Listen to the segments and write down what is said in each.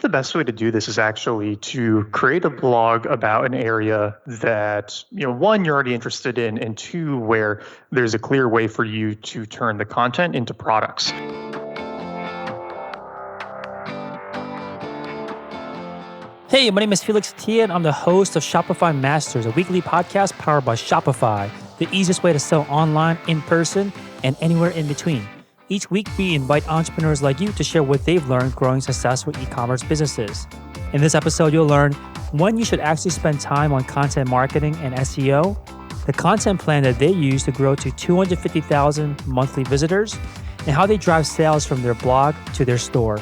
the best way to do this is actually to create a blog about an area that, one, you're already interested in, and two, where there's a clear way for you to turn the content into products. Hey, my name is Felix Tia, and I'm the host of Shopify Masters, a weekly podcast powered by Shopify, the easiest way to sell online, in person, and anywhere in between. Each week, we invite entrepreneurs like you to share what they've learned growing successful e-commerce businesses. In this episode, you'll learn when you should actually spend time on content marketing and SEO, the content plan that they use to grow to 250,000 monthly visitors, and how they drive sales from their blog to their store.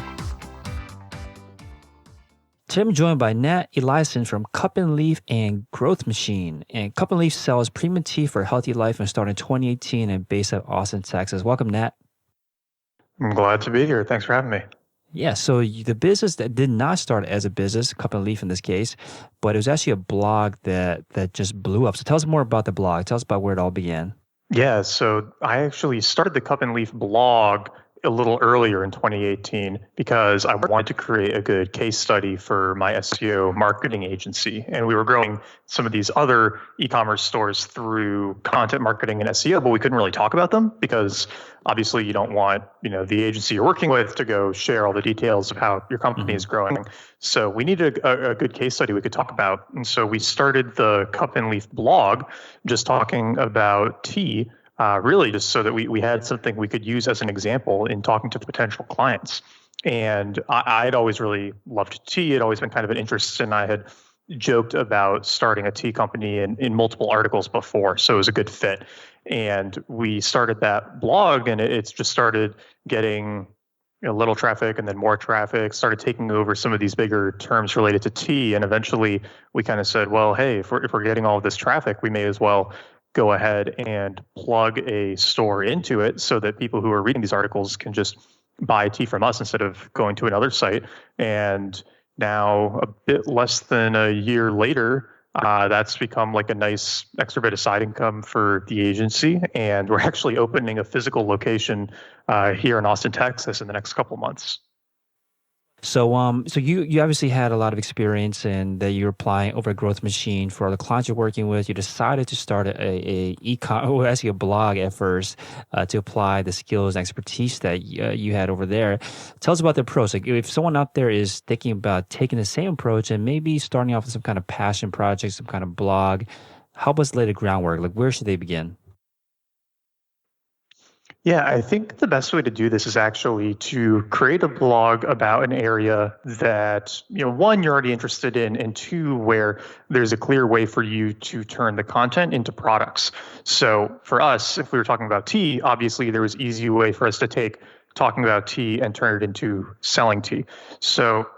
Today I'm joined by Nat Elison from Cup and Leaf and Growth Machine. And Cup and Leaf sells premium tea for a healthy life and started in 2018 and based out of Austin, Texas. Welcome, Nat. I'm glad to be here. Thanks for having me. Yeah, so the business that did not start as a business, Cup and Leaf in this case, but it was actually a blog that just blew up. So tell us more about the blog. Tell us about where it all began. Yeah, so I actually started the Cup and Leaf blog a little earlier in 2018 because I wanted to create a good case study for my SEO marketing agency. And we were growing some of these other e-commerce stores through content marketing and SEO, but we couldn't really talk about them because obviously you don't want, the agency you're working with to go share all the details of how your company is growing. So we needed a good case study we could talk about. And so we started the Cup and Leaf blog just talking about tea. Really just so that we had something we could use as an example in talking to potential clients. And I'd always really loved tea. It'd always been kind of an interest, and I had joked about starting a tea company in multiple articles before, so it was a good fit. And we started that blog, and it's just started getting a little traffic and then more traffic, started taking over some of these bigger terms related to tea. And eventually we kind of said, well, hey, if we're getting all of this traffic, we may as well go ahead and plug a store into it so that people who are reading these articles can just buy tea from us instead of going to another site. And now, a bit less than a year later, that's become like a nice extra bit of side income for the agency. And we're actually opening a physical location here in Austin, Texas in the next couple months. So you obviously had a lot of experience and that you're applying over a Growth Machine for the clients you're working with. You decided to start a blog at first to apply the skills and expertise that you had over there. Tell us about the approach. Like if someone out there is thinking about taking the same approach and maybe starting off with some kind of passion project, some kind of blog, help us lay the groundwork. Like where should they begin? Yeah, I think the best way to do this is actually to create a blog about an area that, one, you're already interested in, and two, where there's a clear way for you to turn the content into products. So for us, if we were talking about tea, obviously there was an easy way for us to take talking about tea and turn it into selling tea. So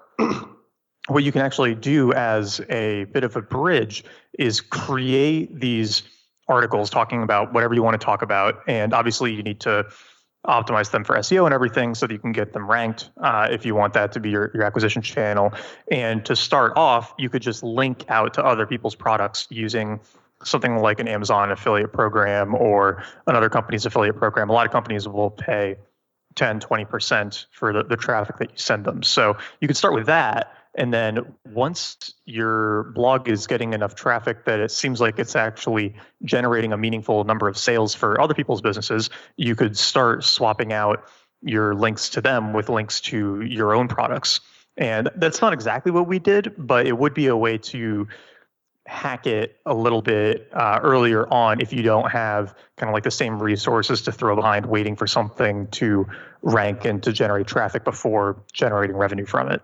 what you can actually do as a bit of a bridge is create these articles talking about whatever you want to talk about. And obviously you need to optimize them for SEO and everything so that you can get them ranked if you want that to be your acquisition channel. And to start off, you could just link out to other people's products using something like an Amazon affiliate program or another company's affiliate program. A lot of companies will pay 10, 20% for the traffic that you send them. So you could start with that. And then once your blog is getting enough traffic that it seems like it's actually generating a meaningful number of sales for other people's businesses, you could start swapping out your links to them with links to your own products. And that's not exactly what we did, but it would be a way to hack it a little bit earlier on if you don't have kind of like the same resources to throw behind waiting for something to rank and to generate traffic before generating revenue from it.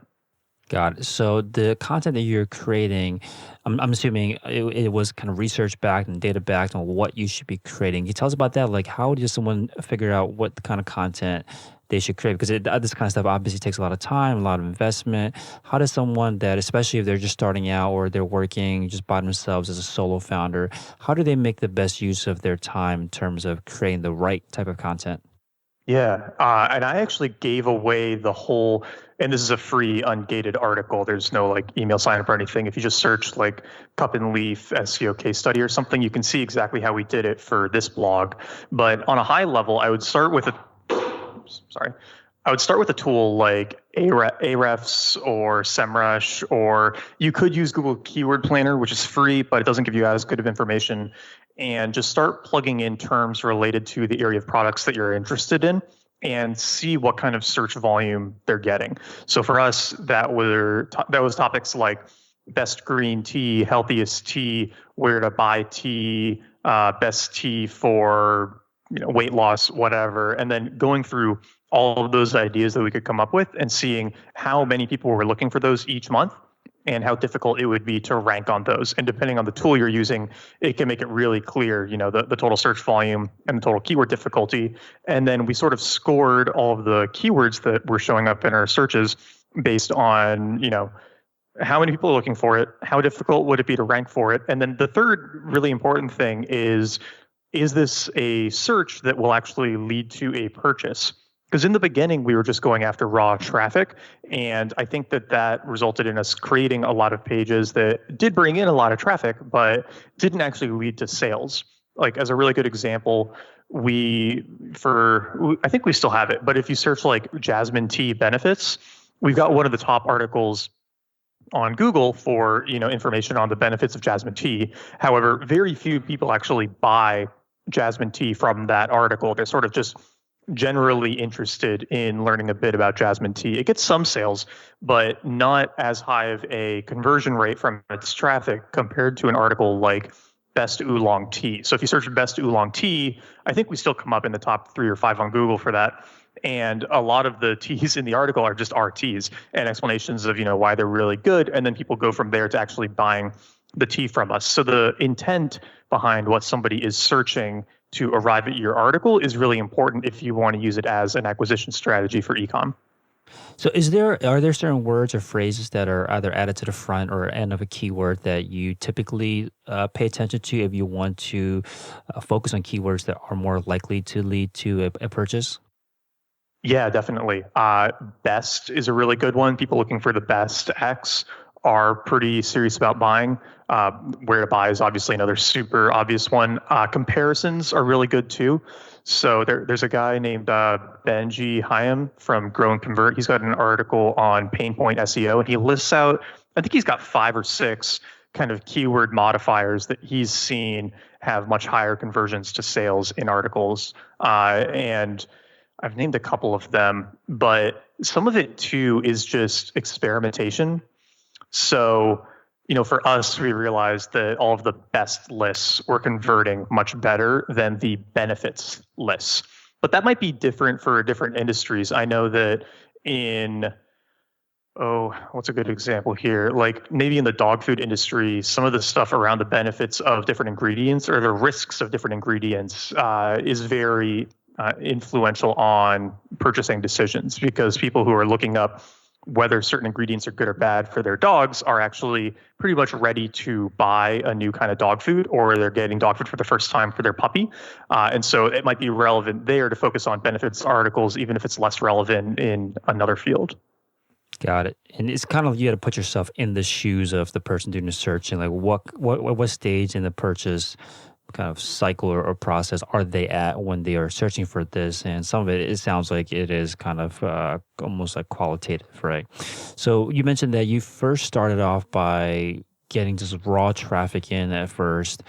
Got it. So the content that you're creating, I'm assuming it was kind of research backed and data backed on what you should be creating. Can you tell us about that? Like how does someone figure out what kind of content they should create? Because this kind of stuff obviously takes a lot of time, a lot of investment. How does someone that, especially if they're just starting out or they're working just by themselves as a solo founder, how do they make the best use of their time in terms of creating the right type of content? Yeah, and I actually gave away the whole, and this is a free ungated article. There's no like email sign up or anything. If you just search like Cup and Leaf SEO case study or something, you can see exactly how we did it for this blog. But on a high level, I would start with I would start with a tool like Ahrefs or SEMrush, or you could use Google Keyword Planner, which is free, but it doesn't give you as good of information. And just start plugging in terms related to the area of products that you're interested in and see what kind of search volume they're getting. So for us, that was topics like best green tea, healthiest tea, where to buy tea, best tea for weight loss, whatever, and then going through all of those ideas that we could come up with and seeing how many people were looking for those each month and how difficult it would be to rank on those. And depending on the tool you're using, it can make it really clear, the total search volume and the total keyword difficulty. And then we sort of scored all of the keywords that were showing up in our searches based on, how many people are looking for it, how difficult would it be to rank for it. And then the third really important thing is this a search that will actually lead to a purchase? Because in the beginning, we were just going after raw traffic. And I think that resulted in us creating a lot of pages that did bring in a lot of traffic, but didn't actually lead to sales. Like as a really good example, I think we still have it, but if you search like jasmine tea benefits, we've got one of the top articles on Google for, information on the benefits of jasmine tea. However, very few people actually buy jasmine tea from that article. They're sort of just generally interested in learning a bit about jasmine tea. It gets some sales, but not as high of a conversion rate from its traffic compared to an article like best oolong tea. So if you search best oolong tea, I think we still come up in the top 3 or 5 on Google for that. And a lot of the teas in the article are just our teas and explanations of, why they're really good. And then people go from there to actually buying the tea from us. So the intent behind what somebody is searching to arrive at your article is really important if you want to use it as an acquisition strategy for e-com. So are there certain words or phrases that are either added to the front or end of a keyword that you typically pay attention to if you want to focus on keywords that are more likely to lead to a purchase? Yeah, definitely. Best is a really good one. People looking for the best X are pretty serious about buying. Where to buy is obviously another super obvious one. Comparisons are really good too. So there's a guy named Benji Hyam from Grow and Convert. He's got an article on pain point SEO, and he lists out, I think he's got 5 or 6 kind of keyword modifiers that he's seen have much higher conversions to sales in articles. And I've named a couple of them, but some of it too is just experimentation. So, for us, we realized that all of the best lists were converting much better than the benefits lists. But that might be different for different industries. I know that what's a good example here? Like maybe in the dog food industry, some of the stuff around the benefits of different ingredients or the risks of different ingredients is very influential on purchasing decisions, because people who are looking up whether certain ingredients are good or bad for their dogs are actually pretty much ready to buy a new kind of dog food, or they're getting dog food for the first time for their puppy. And so it might be relevant there to focus on benefits articles, even if it's less relevant in another field. Got it. And it's kind of, you got to put yourself in the shoes of the person doing the search, and like what stage in the purchase kind of cycle or process are they at when they are searching for this? And some of it sounds like it is kind of almost like qualitative, right? So you mentioned that you first started off by getting just raw traffic in at first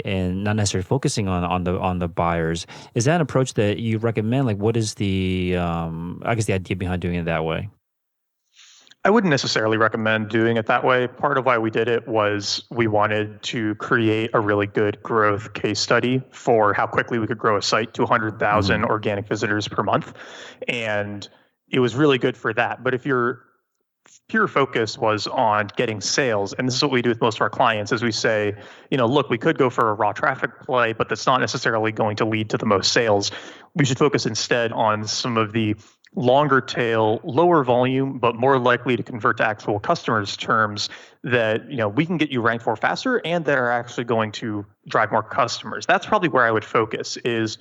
and not necessarily focusing on the buyers. Is that an approach that you recommend? Like, what is the idea behind doing it that way? I wouldn't necessarily recommend doing it that way. Part of why we did it was we wanted to create a really good growth case study for how quickly we could grow a site to 100,000 organic visitors per month. And it was really good for that. But if your pure focus was on getting sales, and this is what we do with most of our clients, is we say, look, we could go for a raw traffic play, but that's not necessarily going to lead to the most sales. We should focus instead on some of the longer tail, lower volume, but more likely to convert to actual customers terms that, we can get you ranked for faster and that are actually going to drive more customers. That's probably where I would focus, is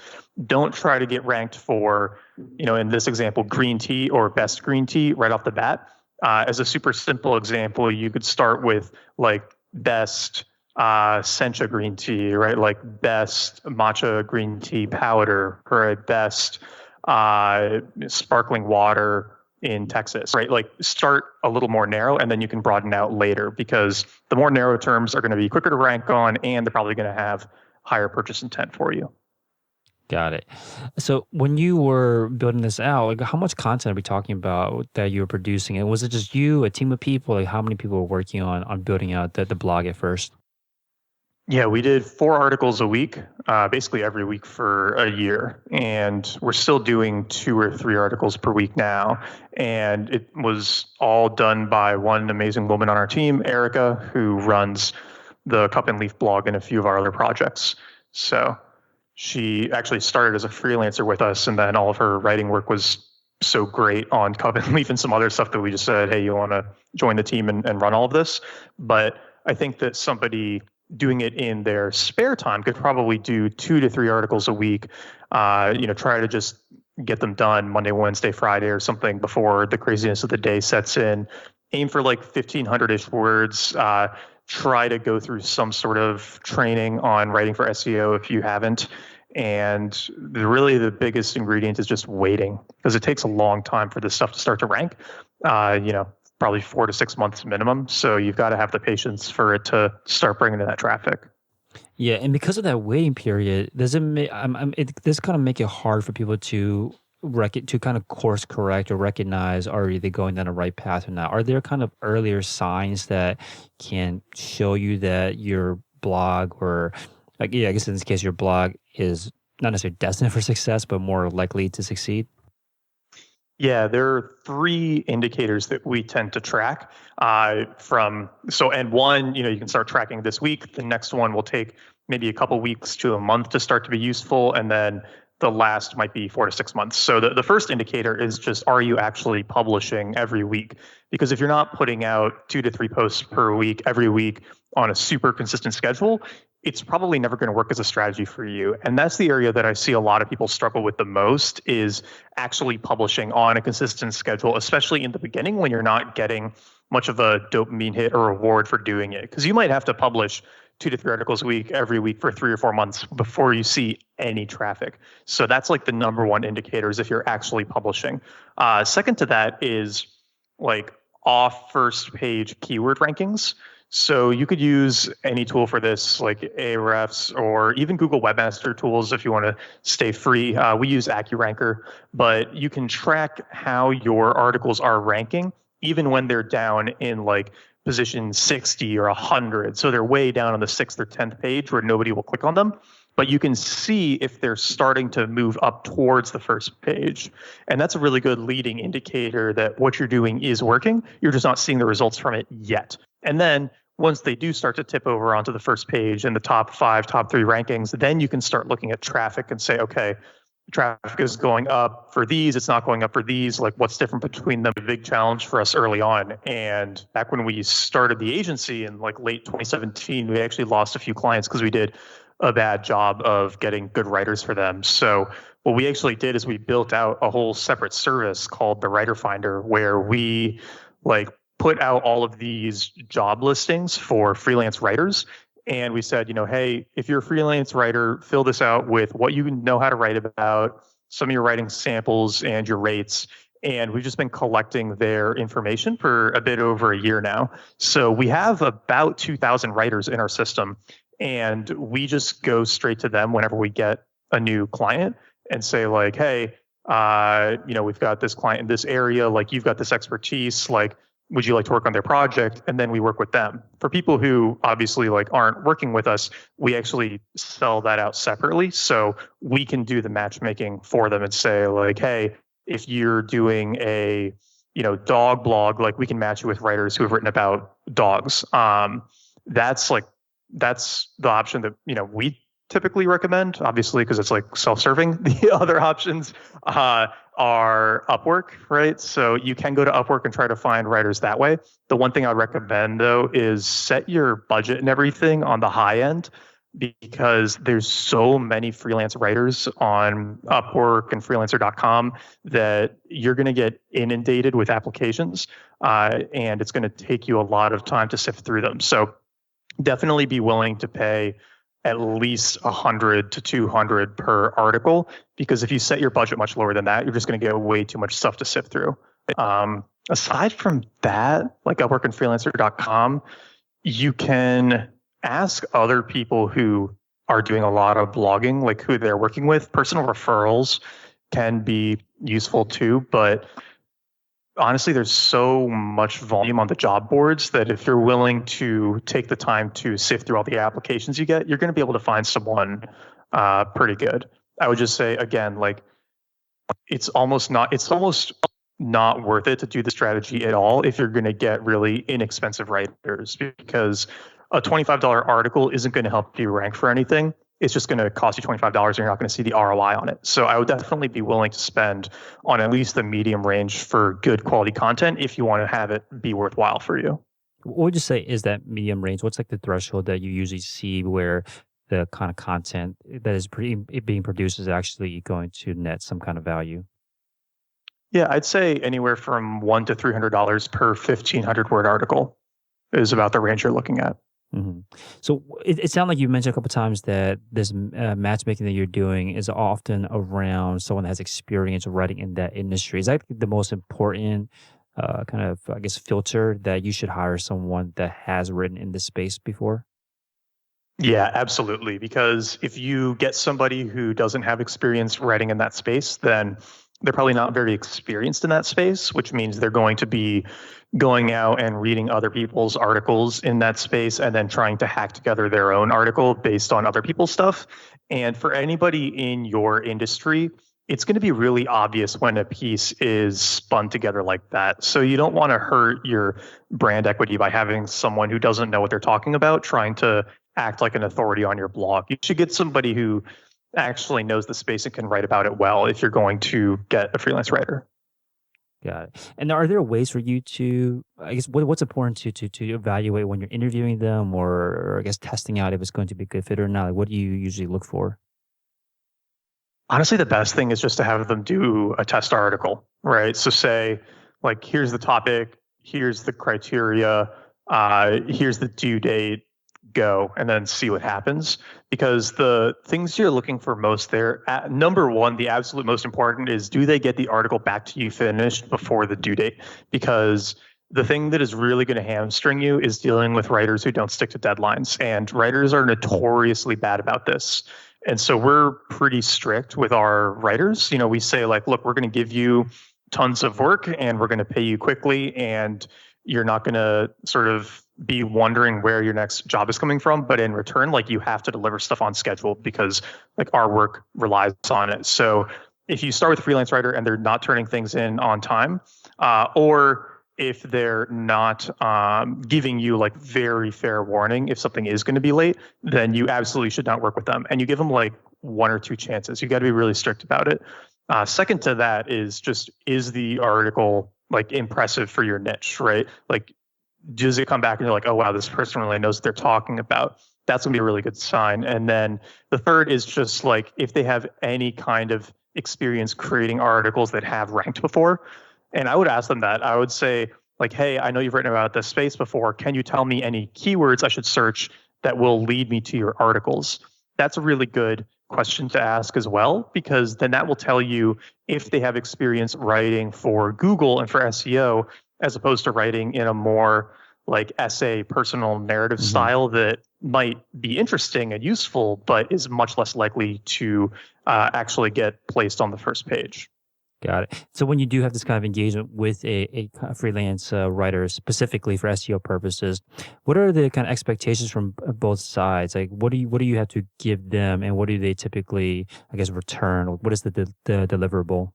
don't try to get ranked for, in this example, green tea or best green tea right off the bat. As a super simple example, you could start with like best sencha green tea, right? Like best matcha green tea powder, or best sparkling water in Texas, right? Like start a little more narrow and then you can broaden out later, because the more narrow terms are going to be quicker to rank on and they're probably going to have higher purchase intent for you. Got it. So when you were building this out, like how much content are we talking about that you were producing? And was it just you, a team of people? Like how many people were working on building out the blog at first? Yeah, we did 4 articles a week, basically every week for a year. And we're still doing 2 or 3 articles per week now. And it was all done by one amazing woman on our team, Erica, who runs the Cup and Leaf blog and a few of our other projects. So she actually started as a freelancer with us, and then all of her writing work was so great on Cup and Leaf and some other stuff that we just said, hey, you want to join the team and run all of this? But I think that somebody doing it in their spare time could probably do 2 to 3 articles a week, try to just get them done Monday, Wednesday, Friday or something before the craziness of the day sets in. Aim for like 1,500-ish words. Try to go through some sort of training on writing for SEO if you haven't. And really the biggest ingredient is just waiting, because it takes a long time for this stuff to start to rank. Probably 4 to 6 months minimum. So you've got to have the patience for it to start bringing in that traffic. Yeah, and because of that waiting period, does it this kind of make it hard for people to kind of course correct or recognize, are they going down the right path or not? Are there kind of earlier signs that can show you that your blog, or I guess in this case your blog is not necessarily destined for success, but more likely to succeed? Yeah, there are 3 indicators that we tend to track and one, you can start tracking this week. The next one will take maybe a couple weeks to a month to start to be useful. And then the last might be 4 to 6 months. So the first indicator is just, are you actually publishing every week? Because if you're not putting out 2 to 3 posts per week, every week on a super consistent schedule, it's probably never going to work as a strategy for you. And that's the area that I see a lot of people struggle with the most, is actually publishing on a consistent schedule, especially in the beginning when you're not getting much of a dopamine hit or reward for doing it. Because you might have to publish 2 to 3 articles a week every week for 3 or 4 months before you see any traffic. So that's like the number one indicator, is if you're actually publishing. Second to that is like off first page keyword rankings. So you could use any tool for this, like Ahrefs or even Google Webmaster Tools if you want to stay free. We use AccuRanker, but you can track how your articles are ranking even when they're down in like position 60 or 100. So they're way down on the 6th or 10th page where nobody will click on them. But you can see if they're starting to move up towards the first page. And that's a really good leading indicator that what you're doing is working. You're just not seeing the results from it yet. And then once they do start to tip over onto the first page in the top 5, top 3 rankings, then you can start looking at traffic and say, okay, traffic is going up for these, it's not going up for these, like what's different between them? A big challenge for us early on. And back when we started the agency in like late 2017, we actually lost a few clients because we did a bad job of getting good writers for them. So what we actually did is we built out a whole separate service called the Writer Finder, where we like put out all of these job listings for freelance writers. And we said, hey, if you're a freelance writer, fill this out with what you know how to write about, some of your writing samples and your rates. And we've just been collecting their information for a bit over a year now. So we have about 2,000 writers in our system. And we just go straight to them whenever we get a new client and say like, hey, we've got this client in this area, like you've got this expertise, like, would you like to work on their project? And then we work with them. For people who obviously like aren't working with us, we actually sell that out separately. So we can do the matchmaking for them and say like, hey, if you're doing a, dog blog, like we can match you with writers who have written about dogs. That's the option that, we typically recommend, obviously, because it's like self-serving. The other options are Upwork, right? So you can go to Upwork and try to find writers that way. The one thing I would recommend, though, is set your budget and everything on the high end, because there's so many freelance writers on Upwork and freelancer.com that you're going to get inundated with applications, and it's going to take you a lot of time to sift through them. So definitely be willing to pay at least 100 to 200 per article, because if you set your budget much lower than that, you're just going to get way too much stuff to sift through. Aside from that, like Upwork and freelancer.com, you can ask other people who are doing a lot of blogging, like who they're working with. Personal referrals can be useful too, but honestly, there's so much volume on the job boards that if you're willing to take the time to sift through all the applications you get, you're going to be able to find someone pretty good. I would just say, again, like it's almost not worth it to do the strategy at all if you're going to get really inexpensive writers, because a $25 article isn't going to help you rank for anything. It's just going to cost you $25 and you're not going to see the ROI on it. So I would definitely be willing to spend on at least the medium range for good quality content if you want to have it be worthwhile for you. What would you say is that medium range? What's like the threshold that you usually see where the kind of content that is being produced is actually going to net some kind of value? Yeah, I'd say anywhere from $100 to $300 per 1,500 word article is about the range you're looking at. Mm-hmm. So it sounds like you mentioned a couple of times that this matchmaking that you're doing is often around someone that has experience writing in that industry. Is that the most important kind of, I guess, filter that you should hire someone that has written in this space before? Yeah, absolutely. Because if you get somebody who doesn't have experience writing in that space, then they're probably not very experienced in that space, which means they're going to be going out and reading other people's articles in that space and then trying to hack together their own article based on other people's stuff. And for anybody in your industry, it's going to be really obvious when a piece is spun together like that. So you don't want to hurt your brand equity by having someone who doesn't know what they're talking about trying to act like an authority on your blog. You should get somebody who actually knows the space and can write about it well if you're going to get a freelance writer. Got it. And are there ways for you to, I guess, what's important to evaluate when you're interviewing them or I guess testing out if it's going to be a good fit or not? Like, what do you usually look for? Honestly, the best thing is just to have them do a test article, right? So say, like, here's the topic, here's the criteria, here's the due date, go, and then see what happens. Because the things you're looking for most there, number one, the absolute most important is, do they get the article back to you finished before the due date? Because the thing that is really going to hamstring you is dealing with writers who don't stick to deadlines. And writers are notoriously bad about this. And so we're pretty strict with our writers. You know, we say, like, look, we're going to give you tons of work and we're going to pay you quickly, and you're not going to sort of be wondering where your next job is coming from. But in return, like, you have to deliver stuff on schedule because, like, our work relies on it. So if you start with a freelance writer and they're not turning things in on time, or if they're not giving you, like, very fair warning if something is going to be late, then you absolutely should not work with them. And you give them like one or two chances. You got to be really strict about it. Second to that is just, is the article, like, impressive for your niche, right? Like, does it come back and you're like, oh, wow, this person really knows what they're talking about? That's going to be a really good sign. And then the third is just, like, if they have any kind of experience creating articles that have ranked before. And I would ask them that. I would say, like, hey, I know you've written about this space before. Can you tell me any keywords I should search that will lead me to your articles? That's a really good question to ask as well, because then that will tell you if they have experience writing for Google and for SEO, as opposed to writing in a more, like, essay, personal narrative style that might be interesting and useful, but is much less likely to actually get placed on the first page. Got it. So when you do have this kind of engagement with a freelance writer, specifically for SEO purposes, what are the kind of expectations from both sides? Like, what do you have to give them, and what do they typically, I guess, return? What is the deliverable?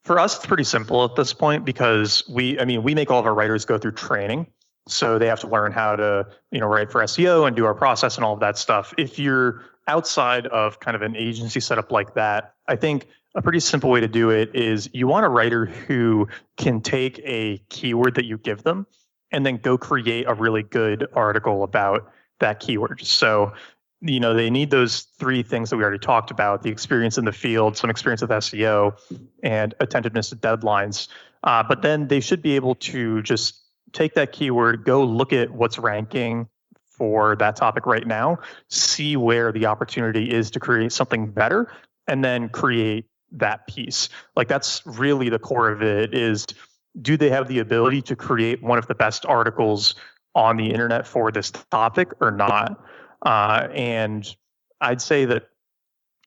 For us, it's pretty simple at this point, because we make all of our writers go through training. So they have to learn how to, write for SEO and do our process and all of that stuff. If you're outside of kind of an agency setup like that, I think a pretty simple way to do it is you want a writer who can take a keyword that you give them and then go create a really good article about that keyword. So, they need those three things that we already talked about: the experience in the field, some experience with SEO, and attentiveness to deadlines. But then they should be able to just take that keyword, go look at what's ranking for that topic right now, see where the opportunity is to create something better, and then create that piece. Like that's really the core of it is, do they have the ability to create one of the best articles on the internet for this topic or not? And I'd say that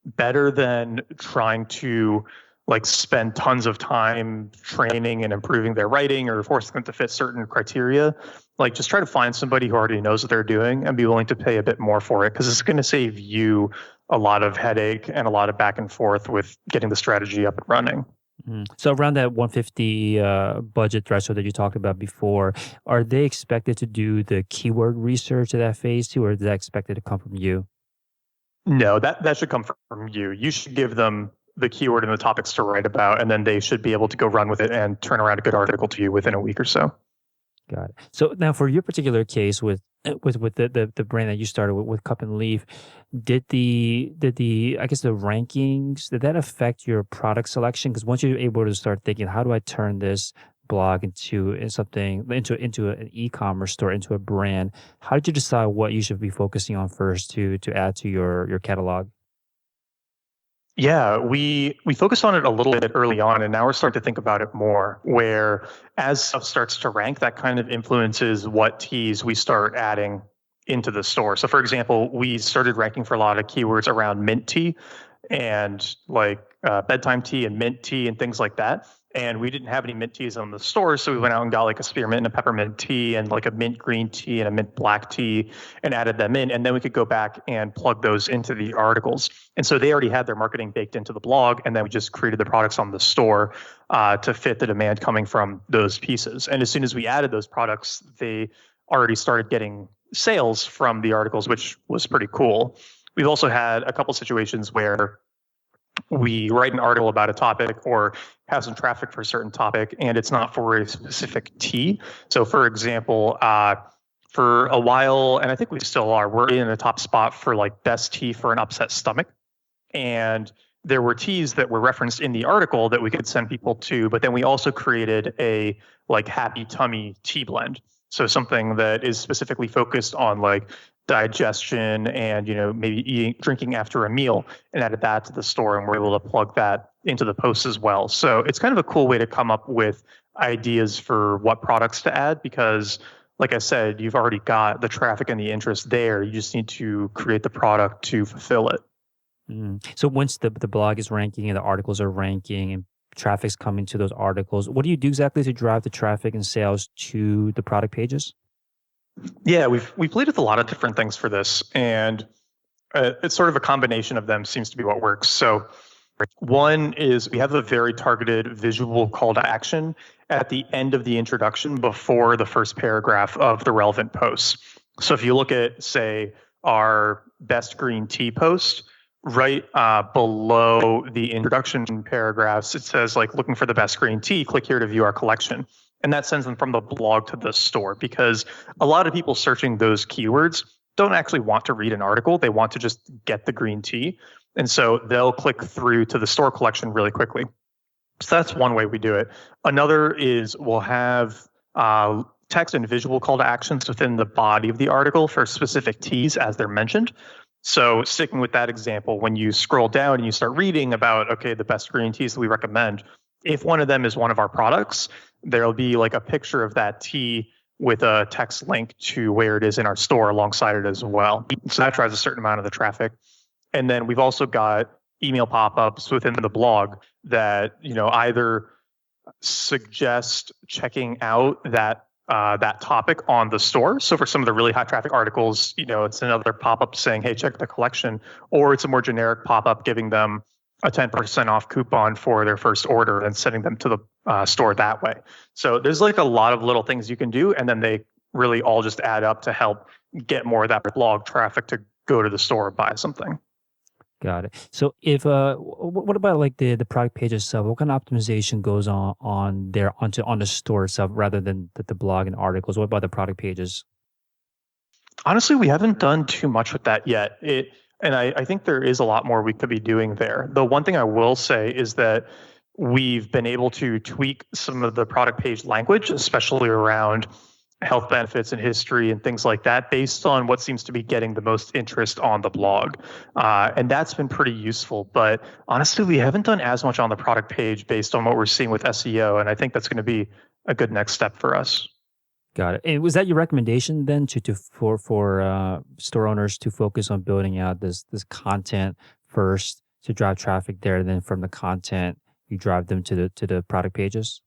better than trying to like spend tons of time training and improving their writing or forcing them to fit certain criteria, like just try to find somebody who already knows what they're doing and be willing to pay a bit more for it, because it's going to save you a lot of headache and a lot of back and forth with getting the strategy up and running. So around that 150 budget threshold that you talked about before, are they expected to do the keyword research at that phase too, or is that expected to come from you? No, that should come from you. You should give them the keyword and the topics to write about, and then they should be able to go run with it and turn around a good article to you within a week or so. Got it. So now for your particular case with the brand that you started with Cup and Leaf, did the I guess the rankings, did that affect your product selection? Because once you're able to start thinking, how do I turn this blog into an e-commerce store, into a brand, how did you decide what you should be focusing on first to add to your catalog? Yeah, we focused on it a little bit early on, and now we're starting to think about it more, where as stuff starts to rank, that kind of influences what teas we start adding into the store. So for example, we started ranking for a lot of keywords around mint tea and like bedtime tea and mint tea and things like that. And we didn't have any mint teas on the store, so we went out and got like a spearmint and a peppermint tea and like a mint green tea and a mint black tea and added them in. And then we could go back and plug those into the articles. And so they already had their marketing baked into the blog, and then we just created the products on the store to fit the demand coming from those pieces. And as soon as we added those products, they already started getting sales from the articles, which was pretty cool. We've also had a couple situations where we write an article about a topic or have some traffic for a certain topic, and it's not for a specific tea. So for example, for a while, and I think we still are, we're in the top spot for like best tea for an upset stomach. And there were teas that were referenced in the article that we could send people to, but then we also created a like happy tummy tea blend. So something that is specifically focused on like digestion and, maybe drinking after a meal, and added that to the store, and we're able to plug that into the post as well. So it's kind of a cool way to come up with ideas for what products to add, because like I said, you've already got the traffic and the interest there. You just need to create the product to fulfill it. So once the blog is ranking and the articles are ranking and traffic's coming to those articles, what do you do exactly to drive the traffic and sales to the product pages? Yeah, we've played with a lot of different things for this, and it's sort of a combination of them seems to be what works. So one is we have a very targeted visual call to action at the end of the introduction before the first paragraph of the relevant post. So if you look at, say, our best green tea post, right below the introduction paragraphs, it says like, looking for the best green tea, click here to view our collection. And that sends them from the blog to the store, because a lot of people searching those keywords don't actually want to read an article. They want to just get the green tea. And so they'll click through to the store collection really quickly. So that's one way we do it. Another is we'll have text and visual call to actions within the body of the article for specific teas as they're mentioned. So sticking with that example, when you scroll down and you start reading about, okay, the best green teas that we recommend, if one of them is one of our products, there'll be like a picture of that tea with a text link to where it is in our store alongside it as well. So that drives a certain amount of the traffic. And then we've also got email pop-ups within the blog that, either suggest checking out that topic on the store. So for some of the really high traffic articles, it's another pop-up saying, hey, check the collection, or it's a more generic pop-up giving them a 10% off coupon for their first order and sending them to the store that way. So there's like a lot of little things you can do, and then they really all just add up to help get more of that blog traffic to go to the store and buy something. Got it. So if what about like the product page itself? What kind of optimization goes on there on the store itself rather than the blog and articles? What about the product pages? Honestly, we haven't done too much with that yet. And I think there is a lot more we could be doing there. The one thing I will say is that we've been able to tweak some of the product page language, especially around health benefits and history and things like that based on what seems to be getting the most interest on the blog. And that's been pretty useful. But honestly, we haven't done as much on the product page based on what we're seeing with SEO. And I think that's going to be a good next step for us. Got it. And was that your recommendation then for store owners to focus on building out this content first to drive traffic there, and then from the content you drive them to the product pages?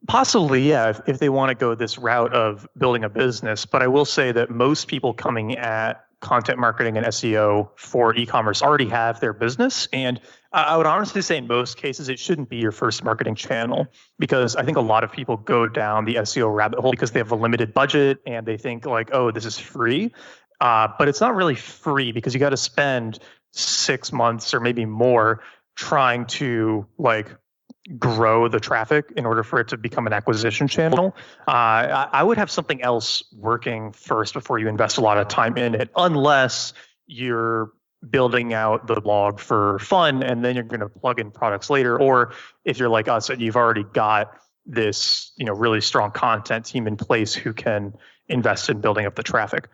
Possibly, yeah, if they want to go this route of building a business. But I will say that most people coming at content marketing and SEO for e-commerce already have their business. And I would honestly say in most cases, it shouldn't be your first marketing channel, because I think a lot of people go down the SEO rabbit hole because they have a limited budget and they think like, oh, this is free. But it's not really free, because you got to spend 6 months or maybe more trying to like grow the traffic in order for it to become an acquisition channel. I would have something else working first before you invest a lot of time in it, unless you're building out the blog for fun and then you're going to plug in products later. Or if you're like us and you've already got this, really strong content team in place who can invest in building up the traffic.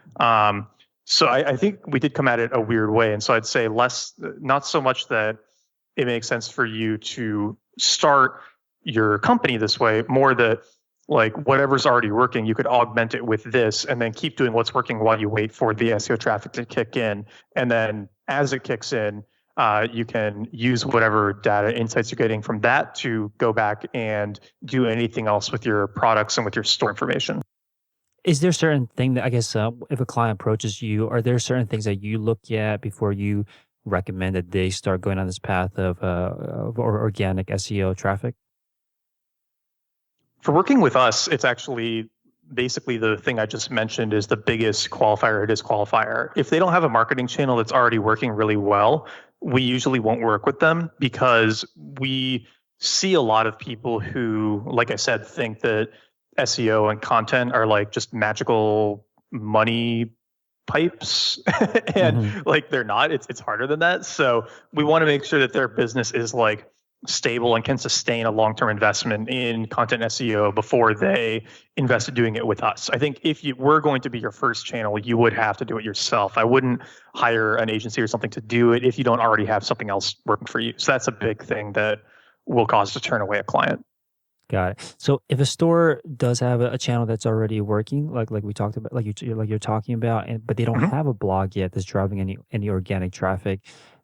So I think we did come at it a weird way. And so I'd say not so much that it makes sense for you to start your company this way, more that like whatever's already working, you could augment it with this and then keep doing what's working while you wait for the SEO traffic to kick in. And then as it kicks in, you can use whatever data insights you're getting from that to go back and do anything else with your products and with your store information. Is there a certain thing that, I guess, if a client approaches you, are there certain things that you look at before you recommend that they start going on this path of organic SEO traffic? For working with us, it's actually basically the thing I just mentioned is the biggest qualifier or disqualifier. If they don't have a marketing channel that's already working really well, we usually won't work with them, because we see a lot of people who, like I said, think that SEO and content are like just magical money pipes and like they're not. It's harder than that. So we want to make sure that their business is like stable and can sustain a long-term investment in content SEO before they invest in doing it with us. I think if you were going to be your first channel, you would have to do it yourself. I wouldn't hire an agency or something to do it if you don't already have something else working for you. So that's a big thing that will cause to turn away a client. Got it. So if a store does have a channel that's already working, like we talked about, like you're talking about, but they don't have a blog yet that's driving any organic traffic,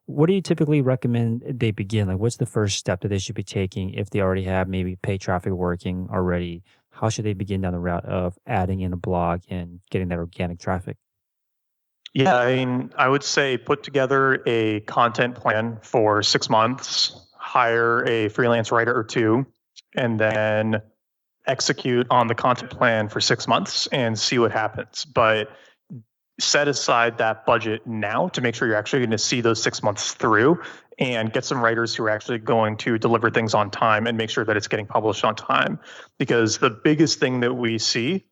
what do you typically recommend they begin? Like, what's the first step that they should be taking if they already have maybe paid traffic working already? How should they begin down the route of adding in a blog and getting that organic traffic? Yeah, I mean, I would say put together a content plan for 6 months, hire a freelance writer or two, and then execute on the content plan for 6 months and see what happens. But set aside that budget now to make sure you're actually going to see those 6 months through, and get some writers who are actually going to deliver things on time and make sure that it's getting published on time. Because the biggest thing that we see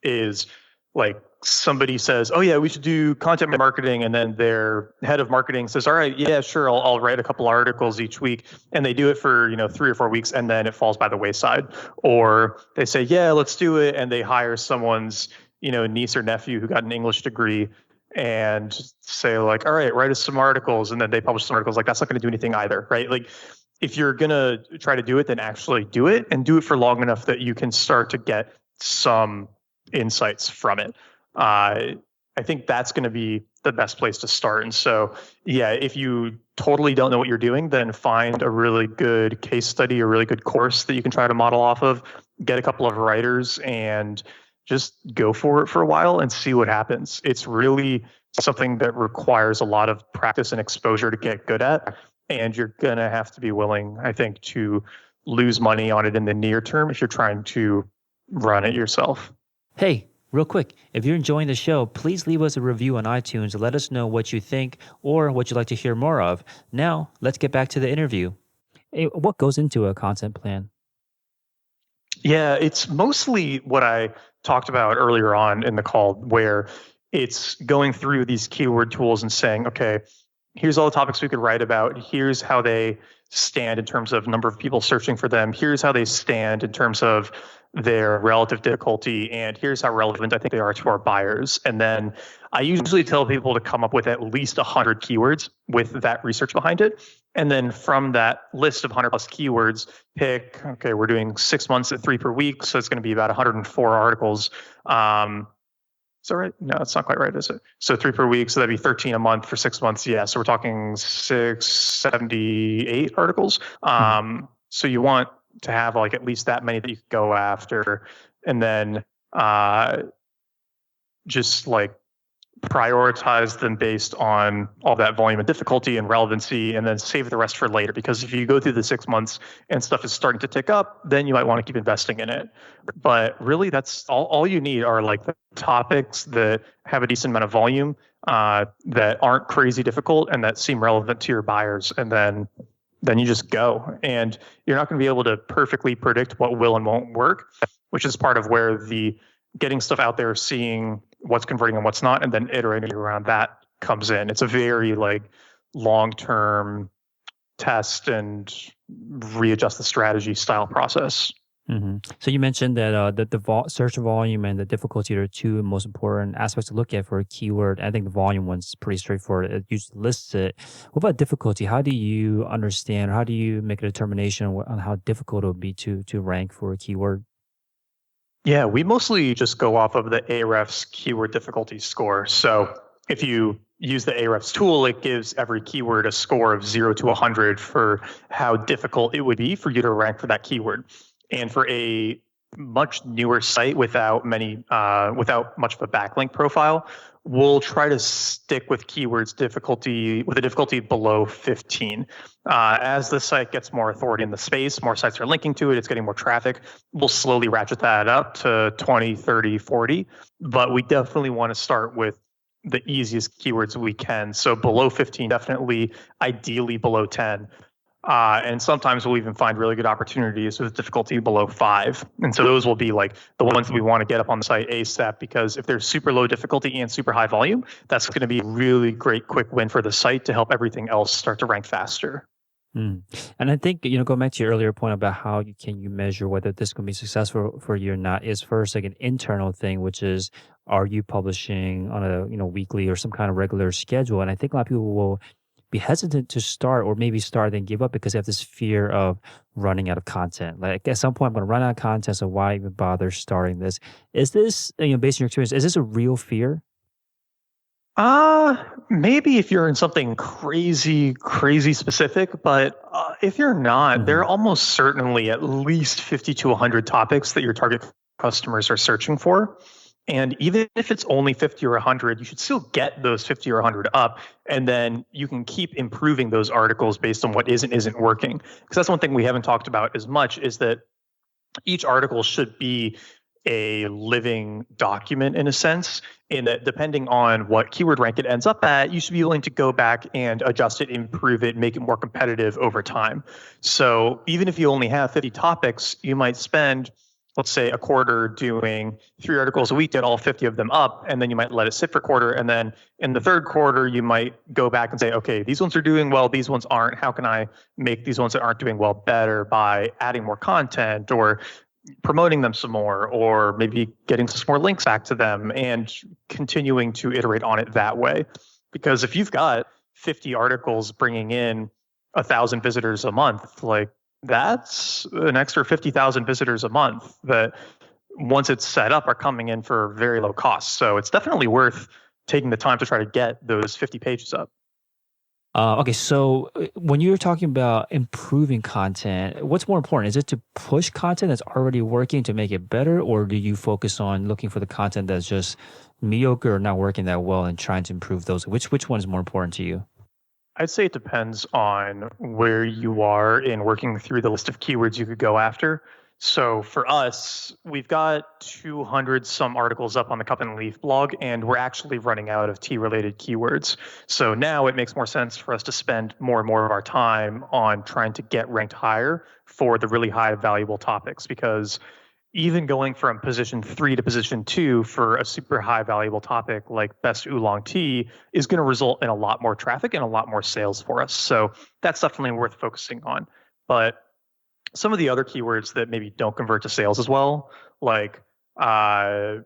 is like somebody says, oh yeah, we should do content marketing. And then their head of marketing says, all right, yeah, sure. I'll write a couple articles each week. And they do it for, 3 or 4 weeks, and then it falls by the wayside. Or they say, yeah, let's do it. And they hire someone's, niece or nephew who got an English degree and say like, all right, write us some articles. And then they publish some articles. Like, that's not going to do anything either, right? Like, if you're going to try to do it, then actually do it, and do it for long enough that you can start to get some insights from it. I think that's going to be the best place to start. And so, yeah, if you totally don't know what you're doing, then find a really good case study, a really good course that you can try to model off of, get a couple of writers, and just go for it for a while and see what happens. It's really something that requires a lot of practice and exposure to get good at. And you're going to have to be willing, I think, to lose money on it in the near term if you're trying to run it yourself. Hey, real quick, if you're enjoying the show, please leave us a review on iTunes and let us know what you think or what you'd like to hear more of. Now, let's get back to the interview. Hey, what goes into a content plan? Yeah, it's mostly what I talked about earlier on in the call, where it's going through these keyword tools and saying, okay, here's all the topics we could write about. Here's how they stand in terms of number of people searching for them. Here's how they stand in terms of their relative difficulty. And here's how relevant I think they are to our buyers. And then I usually tell people to come up with at least 100 keywords with that research behind it. And then from that list of 100 plus keywords, pick, okay, we're doing 6 months at 3 per week. So it's going to be about 104 articles. Is that right? No, it's not quite right, is it? So 3 per week, so that'd be 13 a month for 6 months. Yeah, so we're talking 678 articles. So you want to have like at least that many that you could go after, and then just like prioritize them based on all that volume and difficulty and relevancy, and then save the rest for later. Because if you go through the 6 months and stuff is starting to tick up, then you might want to keep investing in it. But really, that's all you need are like the topics that have a decent amount of volume, that aren't crazy difficult, and that seem relevant to your buyers. And then you just go. And you're not going to be able to perfectly predict what will and won't work, which is part of where the getting stuff out there, seeing what's converting and what's not, and then iterating around that comes in. It's a very like long-term test and readjust the strategy style process. Mm-hmm. So you mentioned that the search volume and the difficulty are two most important aspects to look at for a keyword. I think the volume one's pretty straightforward. It usually lists it. What about difficulty? How do you understand, or how do you make a determination on how difficult it would be to rank for a keyword? Yeah, we mostly just go off of the Ahrefs keyword difficulty score. So if you use the Ahrefs tool, it gives every keyword a score of 0 to 100 for how difficult it would be for you to rank for that keyword. And for a much newer site without much of a backlink profile, we'll try to stick with keywords with a difficulty below 15. As the site gets more authority in the space, more sites are linking to it, it's getting more traffic, we'll slowly ratchet that up to 20, 30, 40. But we definitely want to start with the easiest keywords we can. So below 15, definitely, ideally below 10. And sometimes we'll even find really good opportunities with difficulty below 5. And so those will be like the ones that we want to get up on the site ASAP, because if there's super low difficulty and super high volume, that's going to be a really great quick win for the site to help everything else start to rank faster. And I think, going back to your earlier point about how you measure whether this can be successful for you or not, is first like an internal thing, which is, are you publishing on a weekly or some kind of regular schedule? And I think a lot of people will be hesitant to start, or maybe start and give up because they have this fear of running out of content. Like at some point I'm going to run out of content, so why even bother starting this? Is this, based on your experience, is this a real fear? Maybe if you're in something crazy specific, but if you're not, there are almost certainly at least 50 to 100 topics that your target customers are searching for. And even if it's only 50 or 100, you should still get those 50 or 100 up. And then you can keep improving those articles based on what isn't working. Because that's one thing we haven't talked about as much, is that each article should be a living document in a sense, in that depending on what keyword rank it ends up at, you should be willing to go back and adjust it, improve it, make it more competitive over time. So even if you only have 50 topics, you might spend, let's say, a quarter doing 3 articles a week, get all 50 of them up, and then you might let it sit for a quarter. And then in the third quarter, you might go back and say, okay, these ones are doing well, these ones aren't. How can I make these ones that aren't doing well better by adding more content or promoting them some more, or maybe getting some more links back to them, and continuing to iterate on it that way. Because if you've got 50 articles bringing in 1,000 visitors a month, like that's an extra 50,000 visitors a month that once it's set up are coming in for very low cost. So it's definitely worth taking the time to try to get those 50 pages up. Okay, so when you're talking about improving content, what's more important? Is it to push content that's already working to make it better, or do you focus on looking for the content that's just mediocre or not working that well and trying to improve those? Which one is more important to you? I'd say it depends on where you are in working through the list of keywords you could go after. So for us, we've got 200 some articles up on the Cup and Leaf blog, and we're actually running out of tea-related keywords. So now it makes more sense for us to spend more and more of our time on trying to get ranked higher for the really high valuable topics, because even going from position 3 to position 2 for a super high valuable topic like best oolong tea is going to result in a lot more traffic and a lot more sales for us. So that's definitely worth focusing on. But some of the other keywords that maybe don't convert to sales as well, like the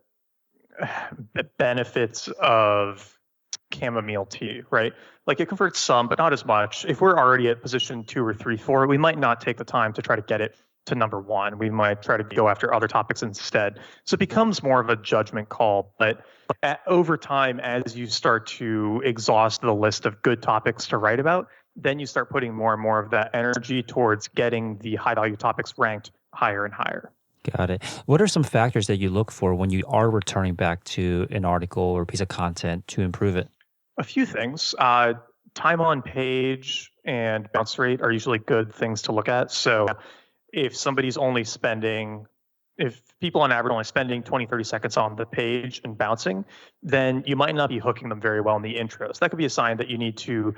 benefits of chamomile tea, right? Like it converts some, but not as much. If we're already at position 2 or 3, 4, we might not take the time to try to get it to number 1. We might try to go after other topics instead. So it becomes more of a judgment call. But over time, as you start to exhaust the list of good topics to write about, then you start putting more and more of that energy towards getting the high value topics ranked higher and higher. Got it. What are some factors that you look for when you are returning back to an article or piece of content to improve it? A few things. Time on page and bounce rate are usually good things to look at. So if somebody's only spending, if people on average are only spending 20, 30 seconds on the page and bouncing, then you might not be hooking them very well in the intro. So that could be a sign that you need to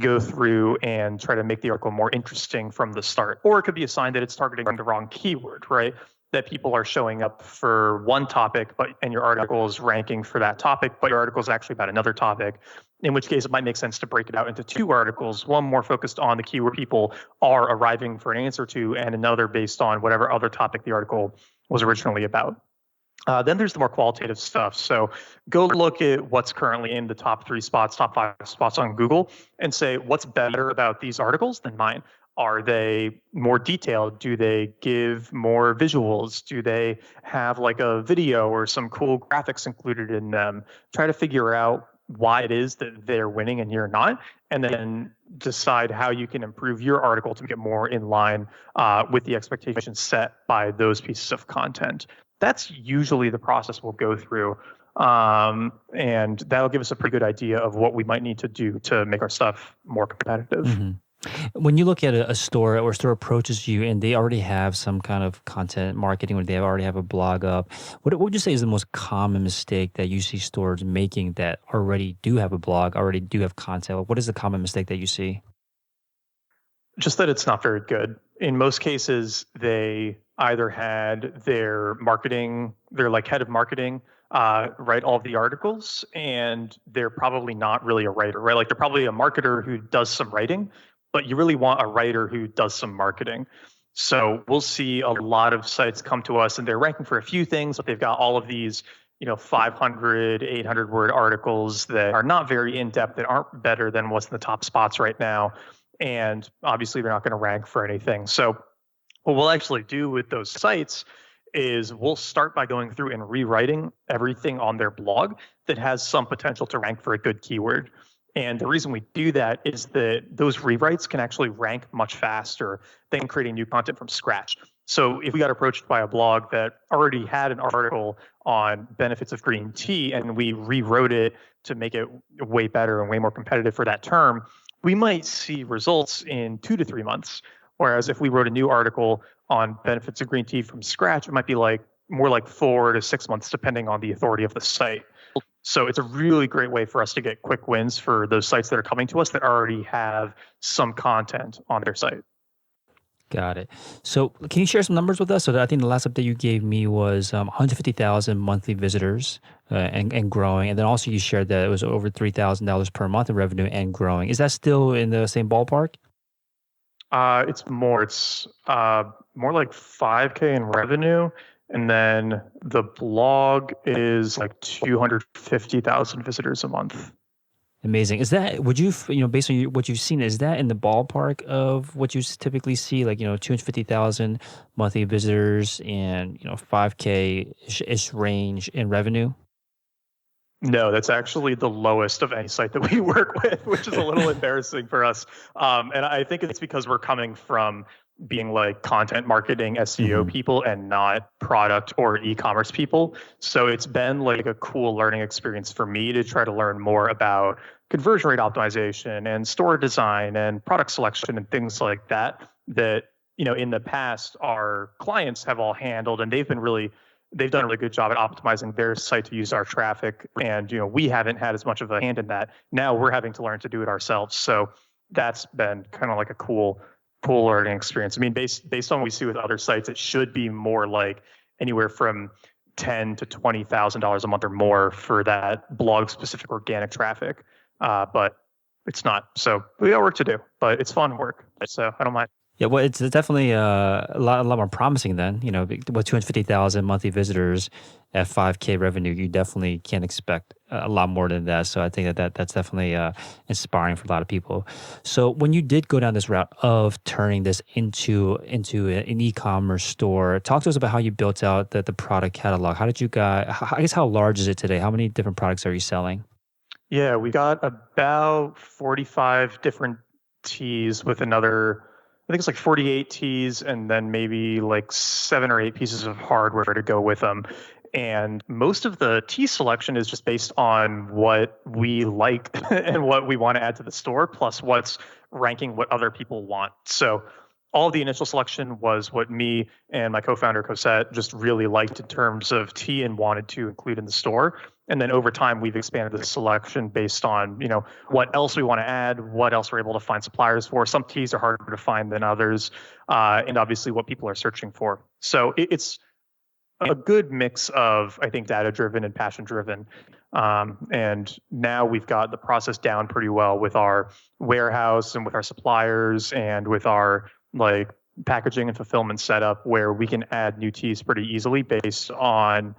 go through and try to make the article more interesting from the start. Or it could be a sign that it's targeting the wrong keyword, right? That people are showing up for one topic, and your article is ranking for that topic, but your article is actually about another topic, in which case it might make sense to break it out into 2 articles, one more focused on the keyword people are arriving for an answer to, and another based on whatever other topic the article was originally about. Then there's the more qualitative stuff. So go look at what's currently in the top 3 spots, top 5 spots on Google, and say, what's better about these articles than mine? Are they more detailed? Do they give more visuals? Do they have like a video or some cool graphics included in them? Try to figure out why it is that they're winning and you're not, and then decide how you can improve your article to make it more in line with the expectations set by those pieces of content. That's usually the process we'll go through. And that'll give us a pretty good idea of what we might need to do to make our stuff more competitive. Mm-hmm. When you look at a store or a store approaches you and they already have some kind of content marketing or they already have a blog up, what would you say is the most common mistake that you see stores making that already do have a blog, already do have content? What is the common mistake that you see? Just that it's not very good. In most cases, they either had their marketing, their like head of marketing, write all of the articles, and they're probably not really a writer, right? Like they're probably a marketer who does some writing, but you really want a writer who does some marketing. So we'll see a lot of sites come to us and they're ranking for a few things, but they've got all of these, 500, 800 word articles that are not very in depth, that aren't better than what's in the top spots right now. And obviously they're not going to rank for anything. So what we'll actually do with those sites is we'll start by going through and rewriting everything on their blog that has some potential to rank for a good keyword. And the reason we do that is that those rewrites can actually rank much faster than creating new content from scratch. So if we got approached by a blog that already had an article on benefits of green tea and we rewrote it to make it way better and way more competitive for that term, we might see results in 2 to 3 months. Whereas if we wrote a new article on benefits of green tea from scratch, it might be more like 4 to 6 months, depending on the authority of the site. So it's a really great way for us to get quick wins for those sites that are coming to us that already have some content on their site. Got it. So can you share some numbers with us? So I think the last update you gave me was 150,000 monthly visitors and growing. And then also you shared that it was over $3,000 per month in revenue and growing. Is that still in the same ballpark? It's more. It's more like 5K in revenue. And then the blog is like 250,000 visitors a month. Amazing. Is that, based on what you've seen, is that in the ballpark of what you typically see, like, 250,000 monthly visitors and, 5K-ish range in revenue? No, that's actually the lowest of any site that we work with, which is a little embarrassing for us. And I think it's because we're coming from being like content marketing SEO people and not product or e-commerce people. So it's been like a cool learning experience for me to try to learn more about conversion rate optimization and store design and product selection and things like that, in the past our clients have all handled, and they've done a really good job at optimizing their site to use our traffic. And, we haven't had as much of a hand in that. Now we're having to learn to do it ourselves. So that's been kind of like a cool learning experience. I mean, based on what we see with other sites, it should be more like anywhere from $10,000 to $20,000 a month or more for that blog specific organic traffic. But it's not. So we got work to do, but it's fun work. So I don't mind. Yeah, well, it's definitely a lot more promising then. With 250,000 monthly visitors at 5K revenue, you definitely can't expect a lot more than that. So I think that's definitely inspiring for a lot of people. So when you did go down this route of turning this into an e-commerce store, talk to us about how you built out the product catalog. How did you guys? I guess how large is it today? How many different products are you selling? Yeah, we got about 45 different teas with another, I think it's like 48 teas and then maybe like 7 or 8 pieces of hardware to go with them. And most of the tea selection is just based on what we like and what we want to add to the store, plus what's ranking what other people want. So all of the initial selection was what me and my co-founder Cosette just really liked in terms of tea and wanted to include in the store. And then over time, we've expanded the selection based on, what else we want to add, what else we're able to find suppliers for. Some teas are harder to find than others, and obviously what people are searching for. So it's a good mix of, I think, data-driven and passion-driven. And now we've got the process down pretty well with our warehouse and with our suppliers and with our packaging and fulfillment setup, where we can add new teas pretty easily based on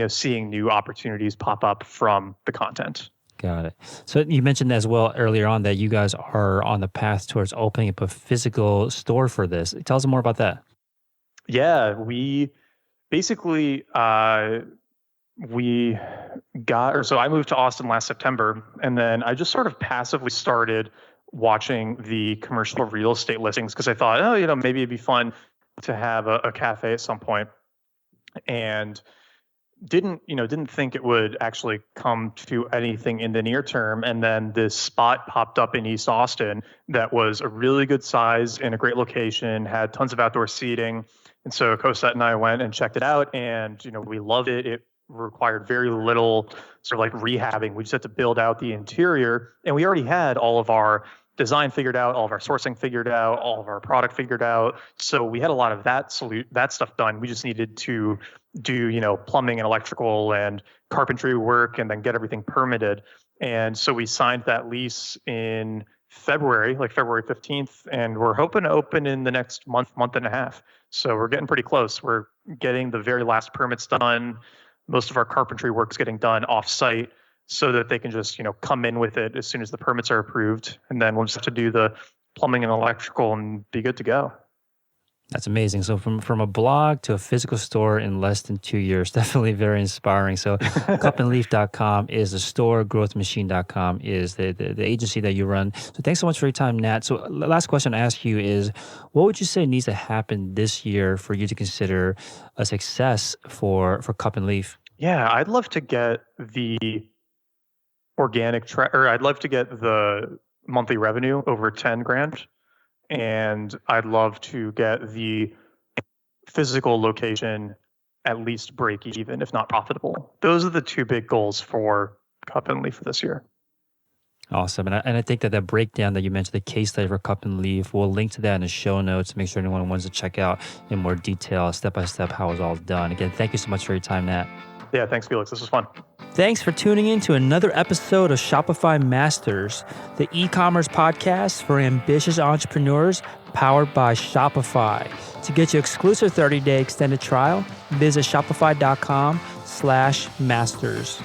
seeing new opportunities pop up from the content. Got it. So you mentioned as well earlier on that you guys are on the path towards opening up a physical store for this. Tell us more about that. Yeah, we basically so I moved to Austin last September, and then I just sort of passively started watching the commercial real estate listings because I thought, maybe it'd be fun to have a cafe at some point, and didn't think it would actually come to anything in the near term. And then this spot popped up in East Austin that was a really good size in a great location, had tons of outdoor seating. And so Cosette and I went and checked it out, and we loved it. It required very little sort of rehabbing. We just had to build out the interior, and we already had all of our design figured out, all of our sourcing figured out, all of our product figured out. So we had a lot of that stuff done. We just needed to do, plumbing and electrical and carpentry work and then get everything permitted. And so we signed that lease in February, February 15th, and we're hoping to open in the next month and a half. So we're getting pretty close. We're getting the very last permits done. Most of our carpentry work's getting done off-site so that they can just, come in with it as soon as the permits are approved. And then we'll just have to do the plumbing and electrical and be good to go. That's amazing. So from a blog to a physical store in less than 2 years, definitely very inspiring. So cupandleaf.com is the store, growthmachine.com is the agency that you run. So thanks so much for your time, Nat. So last question I ask you is, what would you say needs to happen this year for you to consider a success for Cup and Leaf? Yeah, I'd love to get the I'd love to get the monthly revenue over 10 grand. And I'd love to get the physical location at least break even, if not profitable. Those are the 2 big goals for Cup and Leaf for this year. Awesome. And I think that breakdown that you mentioned, the case study for Cup and Leaf, we'll link to that in the show notes to make sure anyone wants to check out in more detail, step-by-step, how it's all done. Again, thank you so much for your time, Nat. Yeah, thanks, Felix. This was fun. Thanks for tuning in to another episode of Shopify Masters, the e-commerce podcast for ambitious entrepreneurs powered by Shopify. To get your exclusive 30-day extended trial, visit shopify.com/masters.